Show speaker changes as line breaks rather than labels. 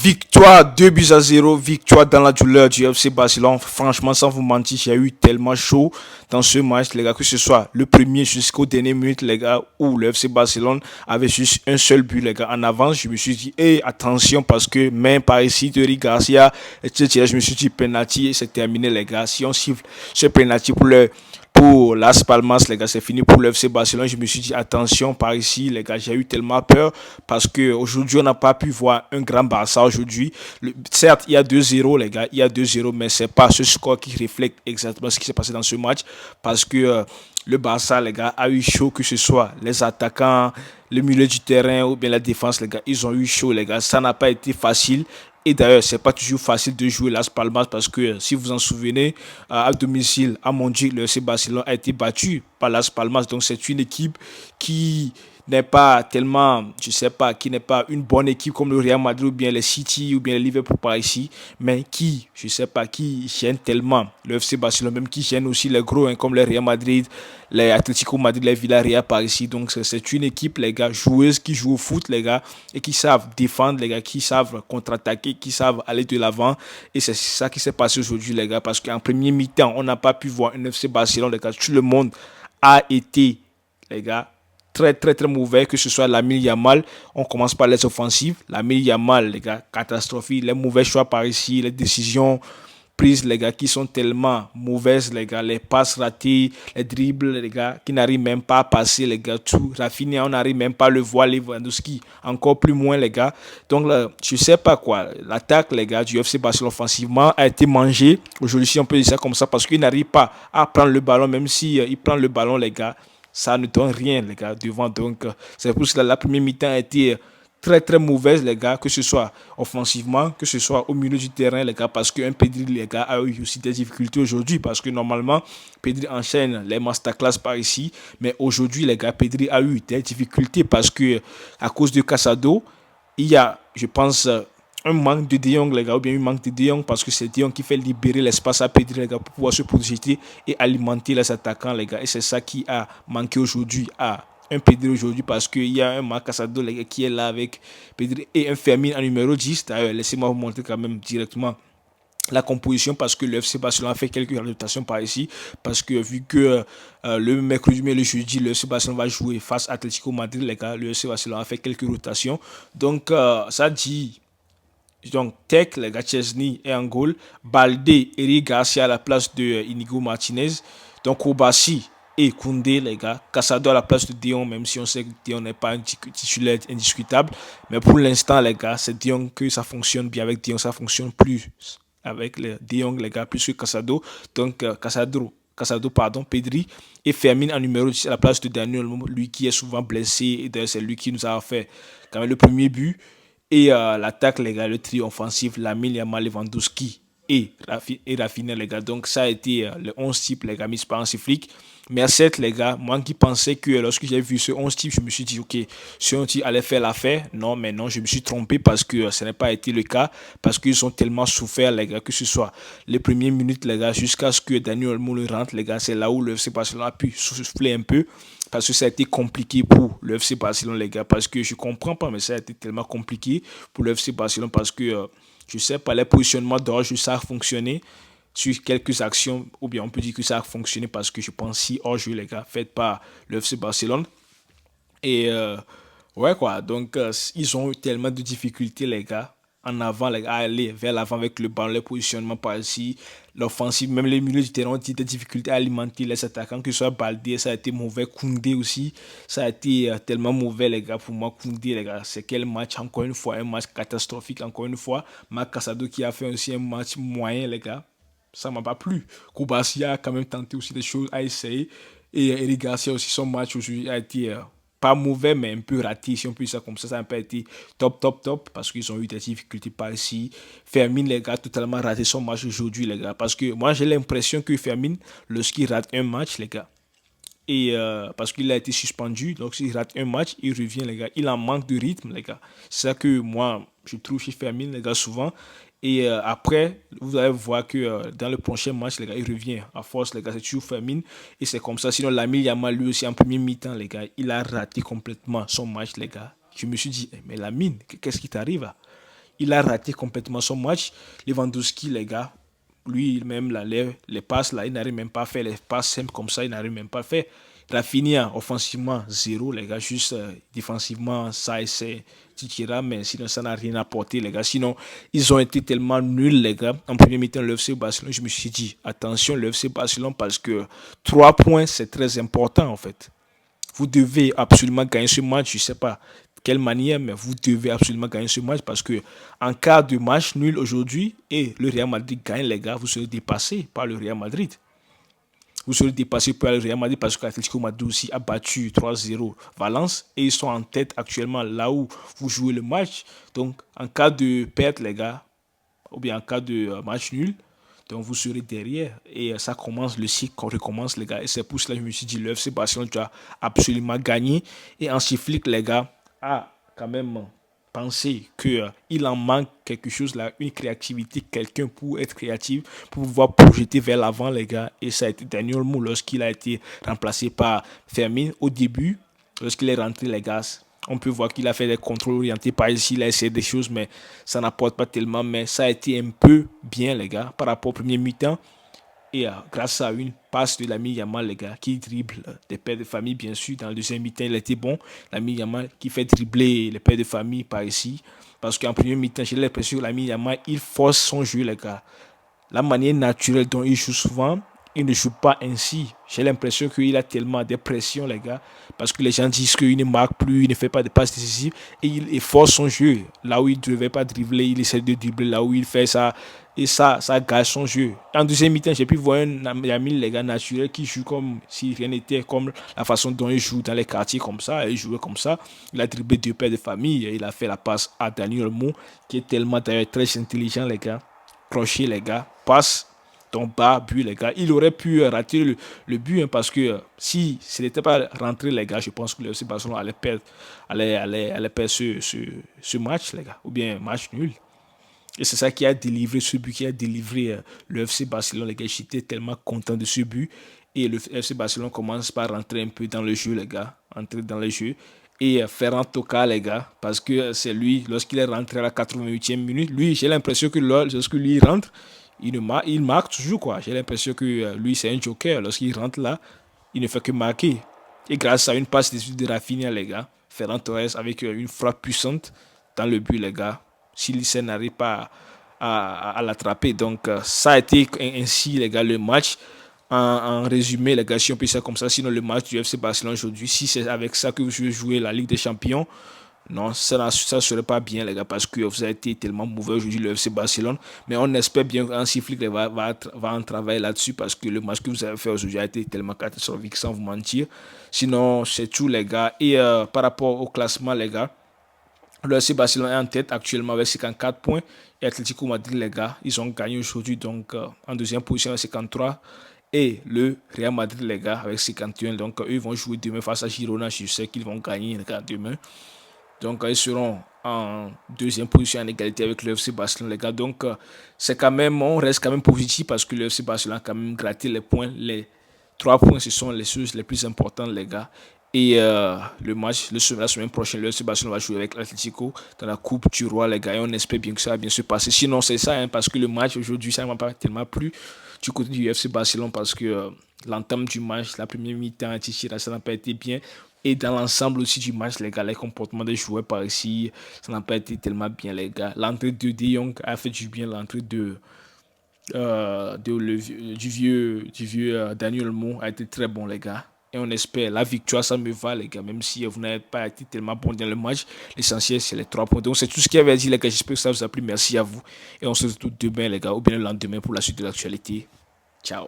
Victoire 2 buts à 0, victoire dans la douleur du FC Barcelone. Franchement, sans vous mentir, j'ai eu tellement chaud dans ce match, les gars, que ce soit le premier jusqu'au dernier minute, les gars, où le FC Barcelone avait juste un seul but, les gars, en avance. Je me suis dit, hey, attention, parce que même par ici, Thierry Garcia, etc., je me suis dit, penalty, c'est terminé, les gars. Si on siffle ce penalty pour Las Palmas, les gars, c'est fini pour le FC Barcelone. Je me suis dit, attention, par ici, les gars, j'ai eu tellement peur parce qu'aujourd'hui, on n'a pas pu voir un grand Barça aujourd'hui. Certes, il y a 2-0, les gars, il y a 2-0, mais c'est pas ce score qui reflète exactement ce qui s'est passé dans ce match parce que le Barça, les gars, a eu chaud, que ce soit les attaquants, le milieu du terrain ou bien la défense, les gars, ils ont eu chaud, les gars. Ça n'a pas été facile. Et d'ailleurs, c'est pas toujours facile de jouer Las Palmas parce que si vous en souvenez, à domicile, à Montjuic, le FC Barcelone a été battu par Las Palmas. Donc c'est une équipe qui n'est pas tellement, je sais pas, qui n'est pas une bonne équipe comme le Real Madrid ou bien les City ou bien le Liverpool par ici, mais qui, je sais pas, qui gêne tellement le FC Barcelone, même qui gêne aussi les gros hein, comme le Real Madrid, les Atlético Madrid, les Villarreal par ici. Donc c'est une équipe, les gars, joueuse qui joue au foot, les gars, et qui savent défendre, les gars, qui savent contre-attaquer, qui savent aller de l'avant. Et c'est ça qui s'est passé aujourd'hui, les gars, parce qu'en premier mi-temps, on n'a pas pu voir un FC Barcelone, les gars. Tout le monde a été, les gars, très très très mauvais, que ce soit Lamine Yamal, on commence par les offensives, Lamine Yamal, les gars, catastrophique, les mauvais choix par ici, les décisions prises, les gars, qui sont tellement mauvaises, les gars, les passes ratées, les dribbles, les gars, qui n'arrivent même pas à passer, les gars, tout, Rafinha, on n'arrive même pas à le voir, Lewandowski, encore plus moins, les gars. Donc là, je sais pas quoi, l'attaque, les gars, du FC Barcelone offensivement a été mangée, aujourd'hui, si on peut dire ça comme ça, parce qu'il n'arrive pas à prendre le ballon, même si il prend le ballon, les gars, ça ne donne rien, les gars, devant. Donc, c'est pour cela que la première mi-temps a été très, très mauvaise, les gars, que ce soit offensivement, que ce soit au milieu du terrain, les gars, parce qu'un Pedri, les gars, a eu aussi des difficultés aujourd'hui, parce que normalement, Pedri enchaîne les masterclass par ici, mais aujourd'hui, les gars, Pedri a eu des difficultés parce que, à cause de Casado, il y a, je pense, un manque de De Jong, les gars, ou bien un manque de De Jong parce que c'est De Jong qui fait libérer l'espace à Pedri, les gars, pour pouvoir se projeter et alimenter les attaquants, les gars. Et c'est ça qui a manqué aujourd'hui à un Pedri aujourd'hui parce qu'il y a un Marc Casado, les gars, qui est là avec Pedri et un Fermin en numéro 10. D'ailleurs, laissez-moi vous montrer quand même directement la composition parce que le FC Barcelone a fait quelques adaptations par ici parce que vu que le mercredi mais le jeudi le FC Barcelone va jouer face à Atlético Madrid, les gars, le FC Barcelone a fait quelques rotations, donc ça dit donc Tech, les gars, Chesney est en goal, Balde, Eric Garcia à la place de Inigo Martinez, donc Obasi et Koundé, les gars, Casado à la place de Dion, même si on sait que Dion n'est pas un titulaire indiscutable, mais pour l'instant, les gars, c'est Dion que ça fonctionne bien avec Dion, ça fonctionne plus avec les De Jong, les gars, plus que Casado. Donc, Casado, pardon, Pedri et Fermin en numéro 10 à la place de Daniel, lui qui est souvent blessé. Et d'ailleurs, c'est lui qui nous a fait quand même le premier but. Et l'attaque, les gars, le trio offensif, Lamine Yamal, Lewandowski et Rafinha, les gars. Donc, ça a été le 11 type, les gars, mis par un flic. Mais à 7, les gars, moi qui pensais que lorsque j'ai vu ce 11 type, je me suis dit, ok, ce 11 type allait faire l'affaire. Non, mais non, je me suis trompé parce que ce n'a pas été le cas. Parce qu'ils ont tellement souffert, les gars, que ce soit les premières minutes, les gars, jusqu'à ce que Daniel Olmo le rentre, les gars. C'est là où le FC Barcelone a pu souffler un peu. Parce que ça a été compliqué pour le FC Barcelone, les gars. Parce que je comprends pas, mais ça a été tellement compliqué pour le FC Barcelone. Parce que, je sais pas, les positionnements d'orge, ça a fonctionné sur quelques actions, ou bien on peut dire que ça a fonctionné parce que je pense si hors-jeu, les gars, fait par le FC Barcelone. Et ouais, quoi. Donc, ils ont eu tellement de difficultés, les gars, en avant, les gars, à aller vers l'avant avec le ballon, le positionnement par ici, l'offensive, même les milieux du terrain ont dit des difficultés à alimenter les attaquants, que ce soit Baldé, ça a été mauvais, Koundé aussi, ça a été tellement mauvais, les gars, pour moi, Koundé, les gars, c'est quel match, encore une fois, un match catastrophique, encore une fois, Marc Casado qui a fait aussi un match moyen, les gars, ça m'a pas plu. Koubasia a quand même tenté aussi des choses à essayer. Et Eric Garcia aussi, son match aujourd'hui a été pas mauvais, mais un peu raté, si on peut dire ça comme ça. Ça n'a pas été top, top, top, parce qu'ils ont eu des difficultés par ici. Fermin, les gars, totalement raté son match aujourd'hui, les gars. Parce que moi, j'ai l'impression que Fermin, lorsqu'il rate un match, les gars, et parce qu'il a été suspendu, donc s'il rate un match, il revient, les gars. Il en manque de rythme, les gars. C'est ça que moi, je trouve chez Fermin, les gars, souvent. Et après, vous allez voir que dans le prochain match, les gars, il revient à force, les gars, c'est toujours Fermin. Et c'est comme ça. Sinon, l'ami Yamal, lui aussi, en premier mi-temps, les gars, il a raté complètement son match, les gars. Je me suis dit, mais Lamine, qu'est-ce qui t'arrive là? il a raté complètement son match. Lewandowski, les gars, lui-même, là, les passes, là, il n'arrive même pas à faire les passes simples comme ça, il n'arrive même pas à faire. Rafinha, offensivement, zéro, les gars, juste défensivement, ça, c'est Titira, mais sinon, ça n'a rien apporté, les gars. Sinon, ils ont été tellement nuls, les gars. En premier mi-temps, le FC Barcelone, je me suis dit, attention, le FC Barcelone, parce que 3 points, c'est très important, en fait. Vous devez absolument gagner ce match. Je ne sais pas quelle manière, mais vous devez absolument gagner ce match parce que en cas de match nul aujourd'hui et le Real Madrid gagne, les gars, vous serez dépassé par le Real Madrid. Vous serez dépassé par le Real Madrid parce que l'Atlético Madrid aussi a battu 3-0 Valence et ils sont en tête actuellement là où vous jouez le match. Donc, en cas de perte, les gars, ou bien en cas de match nul, donc vous serez derrière et ça commence, le cycle recommence les gars. Et c'est pour cela que je me suis dit, le FC Barcelone doit absolument gagner. Et en Flick, les gars, a quand même pensé qu'il en manque quelque chose là, une créativité, quelqu'un pour être créatif, pour pouvoir projeter vers l'avant les gars. Et ça a été Daniel Mou lorsqu'il a été remplacé par Fermin au début, lorsqu'il est rentré les gars. On peut voir qu'il a fait des contrôles orientés par ici, il a essayé des choses, mais ça n'apporte pas tellement. Mais ça a été un peu bien, les gars, par rapport au premier mi-temps. Et grâce à une passe de l'ami Yamal, les gars, qui dribble des pères de famille, bien sûr. Dans le deuxième mi-temps, il était bon. L'ami Yamal qui fait dribbler les pères de famille par ici. Parce qu'en premier mi-temps, j'ai l'impression que l'ami Yamal, il force son jeu, les gars. La manière naturelle dont il joue souvent, il ne joue pas ainsi. J'ai l'impression qu'il a tellement de pression, les gars. Parce que les gens disent qu'il ne marque plus, il ne fait pas de passes décisives. Et il efforce son jeu. Là où il ne devait pas dribbler, il essaie de dribbler. Là où il fait ça, et ça gâche son jeu. En deuxième mi-temps, j'ai pu voir un ami, les gars, naturel qui joue comme si rien n'était, comme la façon dont il joue dans les quartiers comme ça. Il jouait comme ça. Il a dribblé deux pères de famille. Et il a fait la passe à Daniel Mo, qui est tellement d'ailleurs très intelligent, les gars. Crochet, les gars. Passe. Donc, bas, but, les gars. Il aurait pu rater le but hein, parce que si ce n'était pas rentré, les gars, je pense que le FC Barcelone allait perdre ce match, les gars. Ou bien match nul. Et c'est ça qui a délivré ce but, qui a délivré le FC Barcelone. Les gars, j'étais tellement content de ce but. Et le FC Barcelone commence par rentrer un peu dans le jeu, les gars. Entrer dans le jeu. Et Ferran Toca, les gars, parce que c'est lui, lorsqu'il est rentré à la 88e minute, lui, j'ai l'impression que lorsque lui rentre, il marque toujours, quoi. J'ai l'impression que lui, c'est un joker. Lorsqu'il rentre là, il ne fait que marquer. Et grâce à une passe de Rafinha, les gars, Ferran Torres avec une frappe puissante dans le but, les gars, s'il n'arrive pas à l'attraper. Donc, ça a été ainsi, les gars, le match. En résumé, les gars, si on peut dire ça comme ça, sinon le match du FC Barcelone aujourd'hui, si c'est avec ça que vous jouez la Ligue des Champions, non, ça ne serait pas bien, les gars, parce que vous avez été tellement mauvais aujourd'hui, le FC Barcelone. Mais on espère bien qu'un Flick va en travailler là-dessus, parce que le match que vous avez fait aujourd'hui a été tellement catastrophique, sans vous mentir. Sinon, c'est tout, les gars. Et par rapport au classement, les gars, le FC Barcelone est en tête actuellement avec 54 points. Et Atlético Madrid, les gars, ils ont gagné aujourd'hui, donc en deuxième position avec 53. Et le Real Madrid, les gars, avec 51. Donc, eux, ils vont jouer demain face à Girona. Je sais qu'ils vont gagner, les gars, demain. Donc, ils seront en deuxième position en égalité avec le FC Barcelone, les gars. Donc, c'est quand même, on reste quand même positif parce que le FC Barcelone a quand même gratté les points. Les 3 points, ce sont les choses les plus importantes, les gars. Et le match, la semaine prochaine, le FC Barcelone va jouer avec l'Atlético dans la Coupe du Roi, les gars. Et on espère bien que ça va bien se passer. Sinon, c'est ça, hein, parce que le match aujourd'hui, ça ne m'a pas tellement plu du côté du FC Barcelone parce que l'entame du match, la première mi-temps, ça n'a pas été bien. Et dans l'ensemble aussi du match, les gars, les comportements des joueurs par ici, ça n'a pas été tellement bien, les gars. L'entrée de De Jong a fait du bien, l'entrée du vieux Daniel Mo a été très bon, les gars. Et on espère la victoire, ça me va, les gars. Même si vous n'avez pas été tellement bon dans le match, l'essentiel, c'est les 3 points. Donc, c'est tout ce qu'il y avait à dire, les gars. J'espère que ça vous a plu. Merci à vous. Et on se retrouve demain, les gars, ou bien le lendemain pour la suite de l'actualité. Ciao.